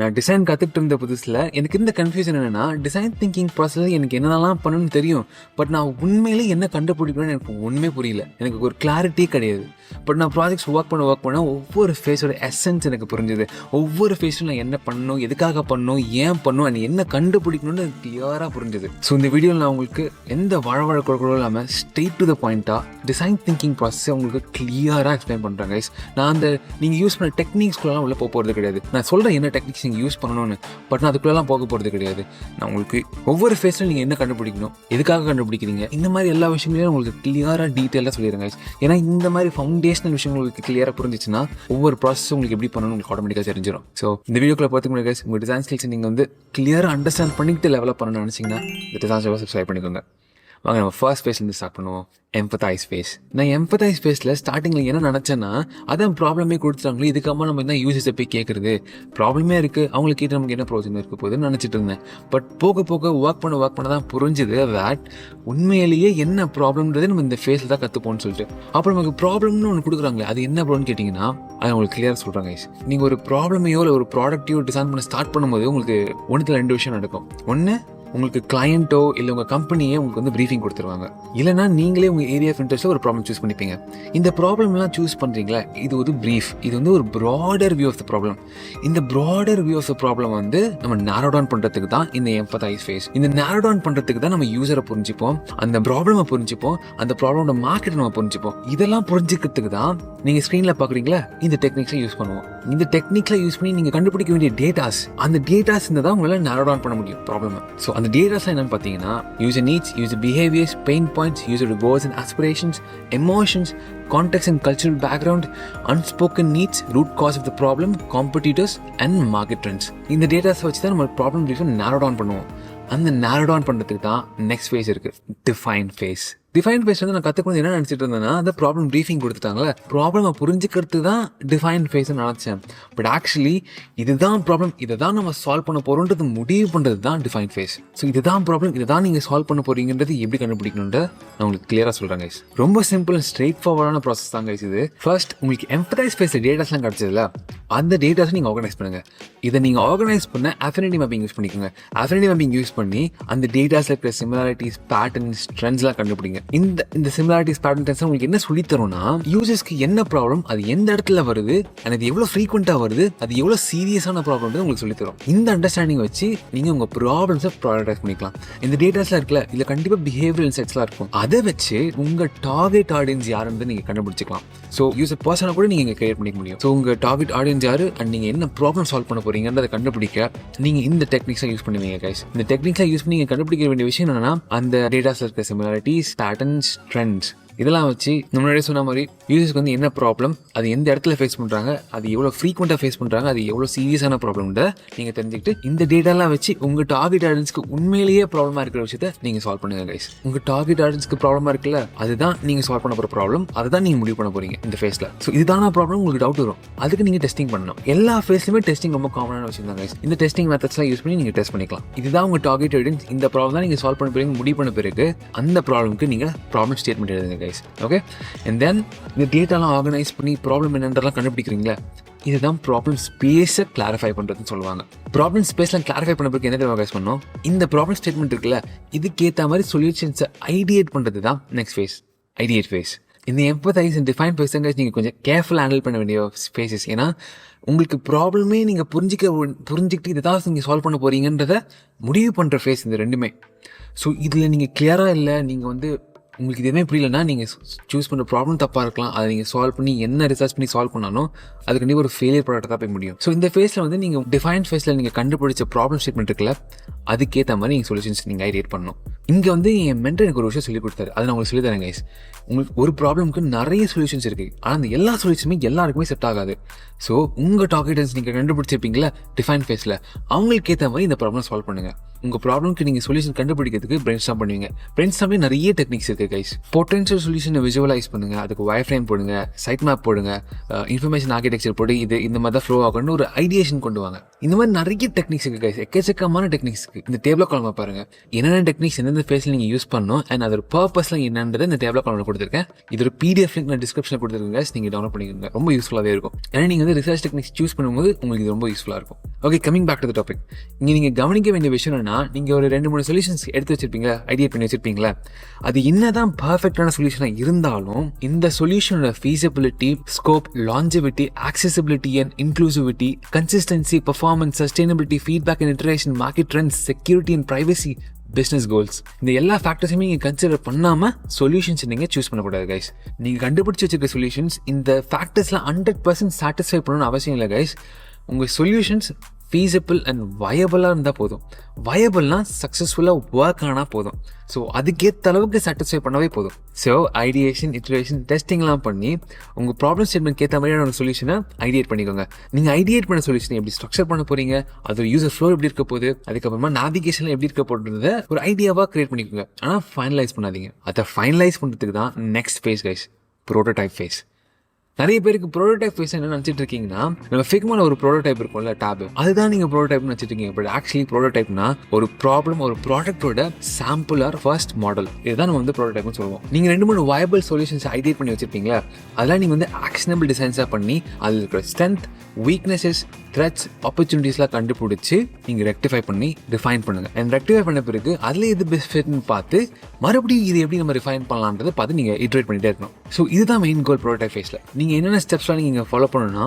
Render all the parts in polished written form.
நான் டிசைன் கற்றுக்கிட்டு இருந்த புதுசில் எனக்கு இந்த கன்ஃபியூஷன் என்னென்னா, டிசைன் திங்கிங் ப்ராசஸில் எனக்கு என்னென்னலாம் பண்ணணும்னு தெரியும். பட் நான் உண்மையிலே என்ன கண்டுபிடிக்கணும்னு எனக்கு ஒன்றுமே புரியல. எனக்கு ஒரு கிளாரிட்டியே கிடையாது. பட் நான் ப்ராஜெக்ட்ஸ் ஒர்க் பண்ண ஒவ்வொரு ஃபேஸோட எசன்ஸ் எனக்கு புரிஞ்சுது. ஒவ்வொரு ஃபேஸும் நான் என்ன பண்ணணும், எதுக்காக பண்ணணும், ஏன் பண்ணணும், அது என்ன கண்டுபிடிக்கணும்னு எனக்கு கிளியராக புரிஞ்சுது. ஸோ இந்த வீடியோவில் நான் உங்களுக்கு எந்த வழவழக்கூட இல்லாமல் ஸ்ட்ரெயிட் டு த பாயிண்ட்டாக டிசைன் திங்கிங் ப்ராசஸை உங்களுக்கு கிளியராக எக்ஸ்பிளைன் பண்ணுறேன் கைஸ். நான் அந்த நீங்கள் யூஸ் பண்ண டெக்னிக்ஸ்குள்ளலாம் உள்ள போகிறது கிடையாது. நான் சொல்கிறேன் என்ன டெக்னிக்ஸ் நீங்கள் யூஸ் பண்ணணும்னு, பட் நான் அதுக்குள்ளெல்லாம் போக போகிறது கிடையாது. நான் உங்களுக்கு ஒவ்வொரு ஃபேஸில் நீங்கள் என்ன கண்டுபிடிக்கணும், எதுக்காக கண்டுபிடிக்கிறீங்க, இந்த மாதிரி எல்லா விஷயங்களையும் உங்களுக்கு கிளியராக டீட்டெயிலாக சொல்லிடுங்க கைஸ். ஏன்னா இந்த மாதிரி ஃபவுண்டேஷனல் விஷயங்கள் உங்களுக்கு கிளியராக புரிஞ்சிச்சுன்னா ஒவ்வொரு ப்ராசஸும் உங்களுக்கு எப்படி பண்ணணும்னு உங்களுக்கு ஆட்டோமேட்டிக்காக தெரிஞ்சிடும். ஸோ இந்த வீடியோக்குள்ள பார்த்துக்க முடியாது கைஸ். உங்கள் டிசைன் ஸ்கில்ஸ் நீங்கள் வந்து கிளியராக அண்டர்ஸ்டாண்ட் பண்ணிக்கிட்டு லெவலப் பண்ணணும்னு நினச்சிங்கன்னா இந்த டிசைன் சப்ஸ்கிரைப் பண்ணிக்கோங்க. வாங்க நம்ம ஃபர்ஸ்ட் ஃபேஸ்லேருந்து ஸ்டார்ட் பண்ணுவோம். Empathize phase. நான் எம்பத்தைஸ் ஃபேஸில் ஸ்டார்டிங்கில் என்ன நினச்சேன்னா, அதான் ப்ராப்ளமே கொடுத்துட்டாங்களே, இதுக்கப்புறம் நம்ம என்ன யூசர்ஸை போய் கேட்குறது, ப்ராப்ளமே இருக்குது, அவங்களுக்கு கேட்டு நமக்கு என்ன ப்ரோஜனம் இருக்க போகுதுன்னு நினச்சிட்டு இருந்தேன். பட் போக போக ஒர்க் பண்ண தான் புரிஞ்சுது தட் உண்மையிலேயே என்ன ப்ராப்ளம்ன்றது நம்ம இந்த ஃபேஸில் தான் கற்றுப்போம்னு சொல்லிட்டு. அப்புறம் நமக்கு ப்ராப்ளம்னு ஒன்று கொடுக்குறாங்களே, அது என்ன ப்ராப்ளம்னு கேட்டிங்கன்னா அதை உங்களுக்கு கிளியராக சொல்கிறாங்க கைஸ். நீங்கள் ஒரு ப்ராப்ளமையோ இல்லை ஒரு ப்ராடக்ட்டையோ டிசைன் பண்ண ஸ்டார்ட் பண்ணும்போது உங்களுக்கு ஒன்றுத்தில் 2 விஷயம் நடக்கும். ஒன்று, உங்களுக்கு கிளையண்ட்டோ இல்லை உங்கள் கம்பெனியே உங்களுக்கு வந்து ப்ரீஃபிங் கொடுத்துருவாங்க. இல்லைனா நீங்களே உங்கள் ஏரியா ஆஃப் இன்ட்ரெஸ்ட்டில் ஒரு ப்ராப்ளம் சூஸ் பண்ணிப்பீங்க. இந்த ப்ராப்ளம்லாம் சூஸ் பண்ணுறீங்களா, இது ஒரு ப்ரீஃப், இது வந்து ஒரு broader view of the problem. இந்த broader view of the problem வந்து நம்ம நேரோ டவுன் பண்ணுறதுக்கு தான் இந்த எம்பத்தைஸ் ஃபேஸ். இந்த நேரோ டவுன் பண்ணுறதுக்கு தான் நம்ம யூஸரை புரிஞ்சுப்போம், அந்த ப்ராப்ளமை புரிஞ்சுப்போம், அந்த ப்ராப்ளமோட மார்க்கெட்டை நம்ம புரிஞ்சுப்போம். இதெல்லாம் புரிஞ்சுக்கிறதுக்கு தான் நீங்கள் ஸ்க்ரீனில் பார்க்குறீங்களா இந்த டெக்னிக்ஸை யூஸ் பண்ணுவோம். இந்த டெக்னிக்ஸை யூஸ் பண்ணி நீங்கள் கண்டுபிடிக்க வேண்டிய டேட்டாஸ், அந்த டேட்டாஸ் இருந்தால் தான் உங்களால் நேரோ டவுன் பண்ண முடியும் ப்ராப்ளம். ஸோ அந்த டேட்டாஸ் என்னன்னு பார்த்தீங்கன்னா, user needs, user behaviours, pain points, user goals and aspirations, emotions, context and cultural background, unspoken needs, root cause of the problem, competitors and market trends. இந்த டேட்டாஸை வச்சு தான் நம்ம ப்ராப்ளம் ப்ரீஃபை நேரோ டவுன் பண்ணுவோம். அந்த நேரோ டவுன் பண்ணுறதுக்கு தான் நெக்ஸ்ட் ஃபேஸ் இருக்குது, டிஃபைன் ஃபேஸ். டிஃபைன் ஃபேஸ் வந்து நான் கற்றுக்கணும் என்ன நினச்சிட்டு இருந்தேன்னா, அந்த ப்ராப்ளம் ப்ரீஃபிங் கொடுத்துட்டாங்களே, ப்ராப்ளமை புரிஞ்சுக்கிறது தான் டிஃபைன் ஃபேஸ்ன்னு நினச்சேன். பட் ஆக்சுவலி இதுதான் ப்ராப்ளம், இதை தான் நம்ம சால்வ் பண்ண போகிறோன்றது முடிவு பண்ணுறது தான் டிஃபைன் ஃபேஸ். ஸோ இதுதான் ப்ராப்ளம், இதை தான் நீங்கள் சால்வ் பண்ண போகிறீங்கன்றது எப்படி கண்டுபிடிக்கணுன்ற நான் உங்களுக்கு கிளியராக சொல்கிறேன் கைஸ். ரொம்ப சிம்பிள் அண்ட் ஸ்ட்ரெயிட் ஃபார்வர்டான ப்ராசஸ் தான் கைஸ் இது. ஃபர்ஸ்ட், உங்களுக்கு எம்பத்தைஸ் ஃபேஸில் டேட்டாஸ்லாம் கிடச்சதில்ல, அந்த டேட்டாஸை நீங்கள் ஆர்கனைஸ் பண்ணுங்கள். இதை நீங்கள் ஆர்கனைஸ் பண்ண அஃபினிட்டி மேப்பிங் யூஸ் பண்ணிக்கோங்க. அஃபினிட்டி மேப்பிங் யூஸ் பண்ணி அந்த டேட்டாஸில் இருக்கிற சிமிலாரிட்டிஸ், பேட்டர்ன்ஸ், ட்ரெண்ட்ஸ்லாம் கண்டுபிடிங்க. இந்த சிமிலாரிட்டிஸ், பேட்டர்ன்ஸ் உங்களுக்கு என்ன சொல்லி தரும்னா, யூசர்ஸ்க்கு என்ன ப்ராப்ளம், அது எந்த இடத்துல வருது, அது எவ்வளோ ஃப்ரீக்வெண்ட்டாக வருது, அது எவ்வளோ சீரியஸான ப்ராப்ளம் உங்களுக்கு சொல்லி தரும். இந்த அண்டர்ஸ்டாண்டிங் வச்சு நீங்கள் உங்கள் ப்ராப்ளம்ஸை ப்ராடக்டைஸ் பண்ணிக்கலாம். இந்த டேட்டாஸ்லாம் இருக்குல்ல, இதில் கண்டிப்பாக பிஹேவியரல் இன்சைட்ஸ்லாம் இருக்கும். அதை வச்சு உங்கள் டார்கெட் ஆடியன்ஸ் யாருன்னு நீங்கள் கண்டுபிடிச்சிக்கலாம். ஸோ யூசர் பர்சனை கூட நீங்கள் கிரியேட் பண்ணிக்க முடியும். ஸோ உங்கள் டார்கெட் ஆடியன்ஸ் யாரு அண்ட் நீங்கள் என்ன ப்ராப்ளம் சால்வ் பண்ண போறீங்கன்றதை கண்டுபிடிக்க நீங்கள் இந்த டெக்னிக்ஸை யூஸ் பண்ணுவீங்க கைஸ். இந்த டெக்னிக்ஸை யூஸ் பண்ணி நீங்கள் கண்டுபிடிக்க வேண்டிய விஷயம் என்னன்னா, அந்த டேட்டாஸில் இருக்க சிமிலாரிட்டிஸ், பேட்டர்ன்ஸ், ட்ரெண்ட்ஸ் இதெல்லாம் வச்சு முன்னாடியே சொன்ன மாதிரி யூசர்ஸ்க்கு வந்து என்ன ப்ராப்ளம், அது எந்த இடத்துல ஃபேஸ் பண்ணுறாங்க, அது எவ்வளோ ஃப்ரீக்வெண்ட்டாக ஃபேஸ் பண்ணுறாங்க, அது எவ்வளோ சீரியஸான ப்ராப்ளம்ன்ற நீங்கள் தெரிஞ்சுக்கிட்டு இந்த டேட்டாலாம் வச்சு உங்கள் டார்கெட் ஆடியன்ஸ்க்கு உண்மையிலேயே ப்ராப்ளமாக இருக்கிற விஷயத்தை நீங்கள் சால்வ் பண்ணுங்க கைஸ். உங்கள் டார்கெட் ஆடியன்ஸ்க்கு ப்ராப்ளமாக இருக்குல்ல, அதுதான் நீங்கள் சால்வ் பண்ண போகிற ப்ராப்ளம், அதை தான் நீங்கள் முடிவு பண்ண போகிறீங்க இந்த ஃபேஸில். ஸோ இதுதான ப்ராப்ளம் உங்களுக்கு டவுட் வரும், அதுக்கு நீங்கள் டெஸ்டிங் பண்ணணும். எல்லா ஃபேஸ்லையுமே டெஸ்டிங் ரொம்ப காமனான விஷயம் தான் கைஸ். இந்த டெஸ்டிங் மெத்தட்ஸ்லாம் யூஸ் பண்ணி நீங்கள் டெஸ்ட் பண்ணிக்கலாம். இதுதான் உங்கள் டார்கெட் ஆடியன்ஸ், இந்த ப்ராப்ளம் தான் நீங்கள் சால்வ் பண்ண போகிறீங்க முடிவு பண்ண பிறகு அந்த ப்ராப்ளம்க்கு நீங்கள் ப்ராப்ளம் ஸ்டேட்மெண்ட் எழுதுங்க கைஸ். ஓகே, and then இந்த டேட்டாலாம் ஆர்கனைஸ் பண்ணி ப்ராப்ளம் என்னன்றலாம் கண்டுபிடிக்கிறீங்களா, இதுதான் ப்ராப்ளம் ஸ்பேஸை கிளாரிஃபை பண்ணுறதுன்னு சொல்லுவாங்க. ப்ராப்ளம் ஸ்பேஸ்லாம் கிளாரிஃபை பண்ணுறதுக்கு என்ன தெரியுமா கைஸ் பண்ணணும், இந்த ப்ராப்ளம் ஸ்டேட்மெண்ட் இருக்குல்ல, இதுக்கேற்ற மாதிரி சொல்யூஷன்ஸை ஐடியேட் பண்ணுறது தான் நெக்ஸ்ட் ஃபேஸ், ஐடியேட் ஃபேஸ். இந்த எம்பத்தைஸ் அண்ட் டிஃபைன் ஃபேஸ் தான் நீங்கள் கொஞ்சம் கேர்ஃபுல்லாக ஹேண்டில் பண்ண வேண்டிய ஃபேஸஸ். ஏன்னா உங்களுக்கு ப்ராப்ளமே நீங்கள் புரிஞ்சுக்கிட்டு இதை தான் நீங்கள் சால்வ் பண்ண போகிறீங்கன்றதை முடிவு பண்ணுற ஃபேஸ் இந்த ரெண்டுமே. ஸோ இதில் நீங்கள் கிளியராக இல்லை, நீங்கள் வந்து உங்களுக்கு எதுவுமே புரியலன்னா நீங்கள் சூஸ் பண்ணுற ப்ராப்ளம் தப்பாக இருக்கலாம், அதை நீங்கள் சால்வ் பண்ணி என்ன ரிசர்ச் பண்ணி சால்வ் பண்ணாலும் அது கண்டிப்பாக ஒரு ஃபெயிலியர் ப்ராடக்ட் தான் போய் முடியும். ஸோ இந்த ஃபேஸில் வந்து நீங்கள் டிஃபைன் ஃபேஸில் நீங்கள் கண்டுபிடிச்ச ப்ராப்ளம் ஸ்டேட்மெண்ட் இருக்குல்ல, அதுக்கேற்ற மாதிரி நீங்கள் சொல்யூஷன்ஸ் நீங்கள் ஐடியேட் பண்ணணும். இங்கே வந்து என் மென்டர் எனக்கு ஒரு விஷயம் சொல்லி கொடுத்தாரு, அதை நான் உங்களுக்கு சொல்லி தரேன் கைஸ். உங்களுக்கு ஒரு ப்ராப்ளம்க்கு நிறைய சொல்யூஷன்ஸ் இருக்குது, ஆனால் அந்த எல்லா சொல்யூஷனுமே எல்லாருக்குமே செட் ஆகாது. ஸோ உங்கள் டார்கெட்டன்ஸ் நீங்கள் கண்டுபிடிச்சிருப்பீங்களா டிஃபைன் ஃபேஸில், அவங்களுக்கு ஏற்ற மாதிரி இந்த ப்ராப்ளம் சால்வ் பண்ணுங்கள். உங்கள் ப்ராப்ளம்க்கு நீங்கள் சொல்யூஷன் கண்டுபிடிக்கிறதுக்கு பிரெயின்ஸ்டார்ம் பண்ணுவீங்க. பிரெயின்ஸ்டார்ம்லேயே நிறைய டெக்னிக்ஸ் இருக்குது கைஸ். பொட்டன்ஷியல் சொல்யூஷனை விஜுவலைஸ் பண்ணுங்கள், அதுக்கு வயர் ஃப்ரேம் போடுங்க, சைட் மேப் போடுங்க, இன்ஃபர்மேஷன் ஆர்கிடெக்சர் போட்டு இது இந்த மாதிரி தான் ஃப்ளோ ஆகணும்னு ஒரு ஐடியேஷன் கொண்டு வாங்க. இந்த மாதிரி நிறைய டெக்னிக்ஸ் இருக்குது கைஸ், எக்கச்சக்கமான டெக்னிக்ஸ். இருக்குது. இந்த டேபிள் காலமாக பாருங்கள், என்னென்ன டெக்னிக்ஸ் எந்தெந்த ஃபேஸில் நீங்கள் யூஸ் பண்ணணும் அண்ட் அதோட பர்பஸ்லாம் என்னன்றது இந்த டேபிள் காலமாக கொடுத்துருக்கேன். இதோட PDF லிங்க் நான் டிஸ்கிரிப்ஷனில் கொடுத்துருக்கேன், நீங்கள் டவுன்லோட் பண்ணிக்கோங்க. ரொம்ப யூஸ்ஃபுல்லாகவே இருக்கும். ஏன்னா நீங்கள் வந்து ரிசர்ச் டெக்னிக்ஸ் சூஸ் பண்ணும்போது உங்களுக்கு இது ரொம்ப யூஸ்ஃபுல்லாக இருக்கும். Okay, coming back to the topic. இங்கே நீங்கள் கவனிக்க வேண்டிய விஷயம் என்னன்னா, நீங்கள் ஒரு 2-3 சொல்யூஷன்ஸ் எடுத்து வச்சிருப்பீங்களா, ஐடியேட் பண்ணி வச்சிருப்பீங்களா, அது என்னதான் பர்ஃபெக்டான சொல்யூஷனாக இருந்தாலும் இந்த சொல்யூஷனோட feasibility, scope, longevity, accessibility and inclusivity, consistency, performance, sustainability, feedback and iteration, market trends, security and privacy, business goals, இந்த எல்லா ஃபேக்டர்ஸுமே நீங்கள் கன்சிடர் பண்ணாமல் சொல்யூஷன்ஸ் நீங்கள் சூஸ் பண்ணக்கூடாது கைஸ். நீங்கள் கண்டுபிடிச்சி வச்சிருக்க சொல்யூஷன்ஸ் இந்த ஃபேக்டர்ஸ்லாம் 100% சாட்டிஸ்ஃபை பண்ணணும்னு அவசியம் இல்லை கைஸ். உங்கள் சொல்யூஷன்ஸ் ஃபீஸபிள் அண்ட் வயபிளாக இருந்தால் போதும். வயபிள்னால் சக்ஸஸ்ஃபுல்லாக ஒர்க் ஆனால் போதும். ஸோ அதுக்கேற்ற அளவுக்கு சாட்டிஸ்ஃபை பண்ணவே போதும். ஸோ ஐடியேஷன், இட்ரேஷன், டெஸ்டிங்லாம் பண்ணி உங்கள் ப்ராப்ளம் ஸ்டேட்மெண்ட் ஏற்ற மாதிரியான ஒரு சொல்யூஷனை ஐடியேட் பண்ணிக்கோங்க. நீங்கள் ஐடியேட் பண்ண சொல்யூஷனை எப்படி ஸ்ட்ரக்சர் பண்ண போகிறீங்க, அதோட யூசர் ஃப்ளோ எப்படி இருக்க போகுது, அதுக்கப்புறமா நேவிகேஷனில் எப்படி இருக்க போகிறத ஒரு ஐடியாவாக கிரியேட் பண்ணிக்கோங்க. ஆனால் ஃபைனலைஸ் பண்ணாதீங்க. அதை ஃபைனலைஸ் பண்ணுறதுக்கு தான் next phase guys, prototype phase. நிறைய பேருக்கு ப்ரோட்டோடைப் ஃபேஸ் என்ன நினச்சிட்டு இருக்கீங்கன்னா, நம்ம ஃபிக்மால ஒரு ப்ரோட்டோடைப் இருக்கும்ல டேப், அதுதான் நீங்கள் ப்ரோட்டோடைப்னு நினச்சிட்டு இருக்கீங்க. பட் ஆக்சுவலி ப்ரோட்டோடைப்னா ஒரு ப்ராப்ளம், ஒரு ப்ராடக்ட்டோட சாம்பிள் ஆர் ஃபர்ஸ்ட் மாடல். இதுதான் நம்ம வந்து ப்ரோட்டோடைப்னு சொல்லுவோம். நீங்கள் 2-3 வயபிள் சொல்யூஷன்ஸ் ஐடியேட் பண்ணி வச்சிருப்பீங்களா, அதெல்லாம் நீங்கள் வந்து ஆக்ஷனபிள் டிசைன்ஸாக பண்ணி அதில் இருக்கிற ஸ்ட்ரென்த், வீக்னஸஸ், த்ரெட்ஸ், ஆப்பர்ச்சுனிட்டிஸ்லாம் கண்டுபிடிச்சி நீங்கள் ரெக்டிஃபை பண்ணி ரிஃபைன் பண்ணுங்கள். அண்ட் ரெக்டிஃபை பண்ண பிறகு அதில் எது பெஸ்ட் ஃபிட்னு பார்த்து மறுபடியும் இது எப்படி நம்ம ரிஃபைன் பண்ணலான்றதை பார்த்து நீங்கள் இட்ரேட் பண்ணிகிட்டே இருக்கணும். ஸோ இதுதான் மெயின் கோல் ப்ரோட்டோடைப் ஃபேஸில். நீங்கள் என்னென்ன ஸ்டெப்ஸ்லாம் நீங்கள் ஃபாலோ பண்ணணும்னா,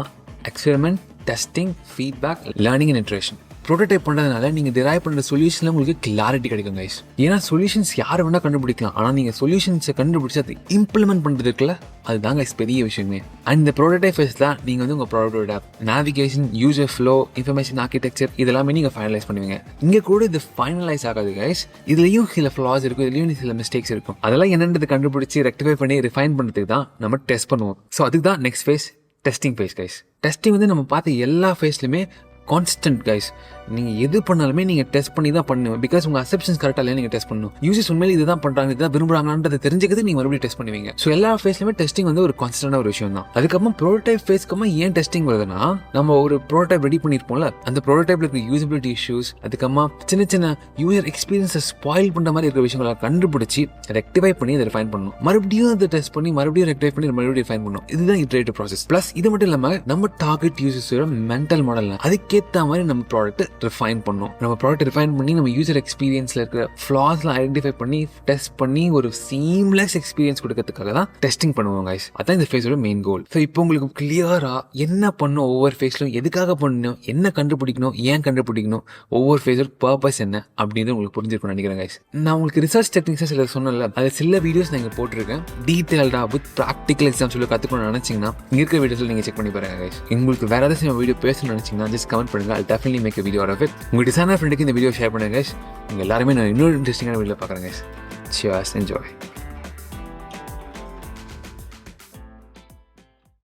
experiment, testing, feedback, learning and iteration. Prototype பண்ணுறதுனால நீங்கள் டிரைவ் பண்ணுற சொல்யூஷனில் உங்களுக்கு கிளாரிட்டி கிடைக்கும் கைஸ். ஏன்னா சொல்யூஷன்ஸ் யாரை வேணால் கண்டுபிடிக்கலாம், ஆனால் நீங்கள் சொல்யூஷன்ஸை கண்டுபிடிச்சி அதை இம்ப்ளிமெண்ட் பண்ணுறதுக்குள்ள அதுதான் கைஸ் பெரிய விஷயமே. அண்ட் இந்த ப்ரோட்டோடைப் ஃபேஸ் தான் நீங்கள் வந்து உங்கள் ப்ராடக்ட்டோட navigation, user flow, information architecture இதெல்லாமே நீங்கள் ஃபைனலைஸ் பண்ணுவீங்க. இங்கே கூட இது ஃபைனலைஸ் ஆகாது கைஸ், இதுலேயும் சில ஃப்ளாஸ் இருக்கும், இதுலேயும் சில மிஸ்டேக்ஸ் இருக்கும். அதெல்லாம் என்னென்னது கண்டுபிடிச்சி ரெக்டிஃபை பண்ணி ரிஃபைன் பண்ணுறதுக்கு தான் நம்ம டெஸ்ட் பண்ணுவோம். ஸோ அதுக்கு தான் next face testing face guys. Testing வந்து நம்ம பார்த்த எல்லா ஃபேஸ்லையுமே கான்ஸ்டன்ட் கைஸ். நீங்கள் எது பண்ணாலுமே நீங்கள் டெஸ்ட் பண்ணி தான் பண்ணுவேன். பிகாஸ் உங்கள் அசெப்ஷன்ஸ் கரெக்டாக இல்லையா நீங்கள் டெஸ்ட் பண்ணணும். யூசர்ஸ் உண்மையிலே இதுதான் பண்ணுறாங்க, இதுதான் விரும்புகிறாங்கன்றதை தெரிஞ்சுக்கிறது நீங்கள் மறுபடியும் டெஸ்ட் பண்ணுவீங்க. ஸோ எல்லா ஃபேஸ்லையுமே டெஸ்டிங் வந்து ஒரு கான்ஸ்டன்டான ஒரு விஷயம் தான். அதுக்கப்புறம் ப்ரோட்டோடைப் ஃபேஸ்க்கு ஏன் டெஸ்டிங் வருதுன்னா, நம்ம ஒரு ப்ரோட்டோடைப் ரெடி பண்ணியிருப்போம்ல, அந்த ப்ரோட்டோடைப்ல இருக்க யூசபிலிட்டி இஷ்யூஸ், அதுக்கப்புறமா சின்ன சின்ன யூசர் எக்ஸ்பீரியன்ஸை ஸ்பாயில் பண்ணுற மாதிரி இருக்கிற விஷயங்களை கண்டுபிடிச்சி ரெக்டிஃபை பண்ணி அதை ரிஃபைன் பண்ணணும். மறுபடியும் அதை டெஸ்ட் பண்ணி மறுபடியும் ரெக்டிஃபை பண்ணி மறுபடியும் ரிஃபைன் பண்ணணும். இதுதான் இட்ரேட்டிவ் ப்ராசஸ். ப்ளஸ் இது மட்டும் இல்லாமல் நம்ம டார்கெட் யூசர்ஸோட மென்டல் மாடல் அதுக்கேற்ற மாதிரி நம்ம ப்ராடக்ட் ரிஃபைன் பண்ணணும். நம்ம ப்ராடக்ட் ரிஃபைன் பண்ணி நம்ம யூசர் எக்ஸ்பீரியன்ஸ்ல இருக்கிற ஃப்ளாஸ்லாம் ஐடென்டிஃபை பண்ணி டெஸ்ட் பண்ணி ஒரு சீம்லெஸ் எக்ஸ்பீரியன்ஸ் கொடுக்கறதுக்காக தான் டெஸ்டிங் பண்ணுவோம் கைஸ். அதான் இந்த ஃபேஸோட மெயின் கோல். ஸோ இப்போ உங்களுக்கு கிளியரா என்ன பண்ணணும், ஒவ்வொரு ஃபேஸ்லும் எதுக்காக பண்ணணும், என்ன கண்டுபிடிக்கணும், ஏன் கண்டுபிடிக்கணும், ஒவ்வொரு ஃபேஸோட பர்பஸ் என்ன அப்படின்றது உங்களுக்கு புரிஞ்சிருக்கும்னு நினைக்கிறேன் கைஸ். நான் உங்களுக்கு ரிசர்ச் டெக்னிக்ஸ் சில சொன்னல, அது சில வீடியோஸ் நான் இங்கே போட்டிருக்கேன். டீட்டெயில்டா வித் ப்ராக்டிகல் எக்ஸாம் சொல்லி கற்றுக்கணும்னு நினைச்சீங்கன்னா இங்கே இருக்கிற வீடியோஸில் நீங்கள் செக் பண்ணி பாருங்க கைஸ். உங்களுக்கு வேற ஏதாச்சும் வீடியோ பேசணும்னு நினைச்சீங்கன்னா ஜஸ்ட் கமெண்ட் பண்ணுங்க. I'll definitely make a video out of it. உங்க டிசைனர் ஃப்ரெண்டுக்கு இந்த வீடியோ ஷேர் பண்ணுங்க guys. நீங்க எல்லாருமே நான் இன்னொரு இன்ட்ரெஸ்டிங்கான வீடியோ பார்க்குறேன் guys. Cheers, enjoy.